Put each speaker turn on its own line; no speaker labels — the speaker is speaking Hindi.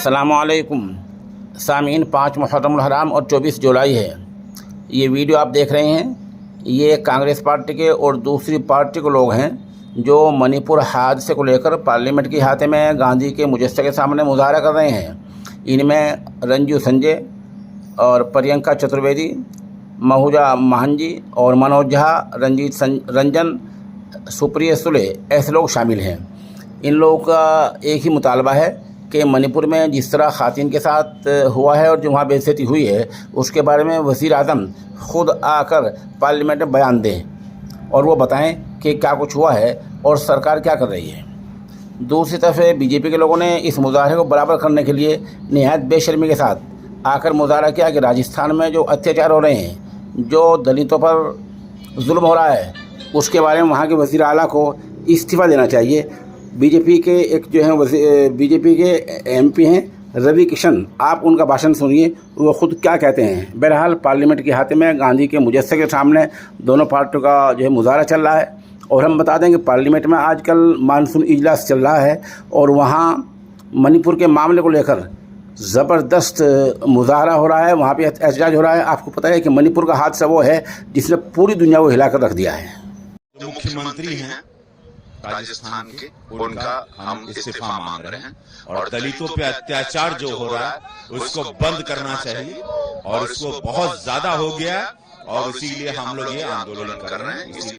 अस्सलामुअलैकुम सामीन। 5 मुहर्रम उल हराम और 24 जुलाई है। ये वीडियो आप देख रहे हैं, ये कांग्रेस पार्टी के और दूसरी पार्टी के लोग हैं जो मणिपुर हादसे को लेकर पार्लियामेंट के हाथे में गांधी के मुजस्से के सामने मुजाहरा कर रहे हैं। इनमें रंजू संजय और प्रियंका चतुर्वेदी, महूजा महांजी और मनोज झा, रंजन, सुप्रिया सुले ऐसे लोग शामिल हैं। इन लोगों का एक ही मुतालबा है कि मणिपुर में जिस तरह ख़ातिन के साथ हुआ है और जो वहाँ बेइज्जती हुई है उसके बारे में वज़ीर आज़म ख़ुद आकर पार्लियामेंट में बयान दें और वो बताएं कि क्या कुछ हुआ है और सरकार क्या कर रही है। दूसरी तरफ बीजेपी के लोगों ने इस मुजाहरे को बराबर करने के लिए निहायत बेशर्मी के साथ आकर मुजाहरा किया कि राजस्थान में जो अत्याचार हो रहे हैं, जो दलितों पर जुल्म हो रहा है, उसके बारे में वहाँ के वज़ीर आला को इस्तीफ़ा देना चाहिए। बीजेपी के एक जो हैं बीजेपी के एमपी हैं रवि किशन, आप उनका भाषण सुनिए, वो खुद क्या कहते हैं। बहरहाल पार्लियामेंट के हाथे में गांधी के मुजस्से के सामने दोनों पार्टियों का जो है मुजाहरा चल रहा है। और हम बता दें कि पार्लियामेंट में आजकल मानसून इजलास चल रहा है और वहाँ मणिपुर के मामले को लेकर ज़बरदस्त मुजाहरा हो रहा है, वहाँ पे एहतजाज हो रहा है। आपको पता है कि मणिपुर का हादसा वो है जिसने पूरी दुनिया को हिलाकर रख दिया है।
जो मुख्यमंत्री हैं राजस्थान के, उनका हम इस्तीफा मांग रहे हैं और दलितों पे अत्याचार जो हो रहा है उसको बंद करना चाहिए और उसको बहुत ज्यादा हो गया और इसीलिए हम लोग ये आंदोलन कर रहे हैं।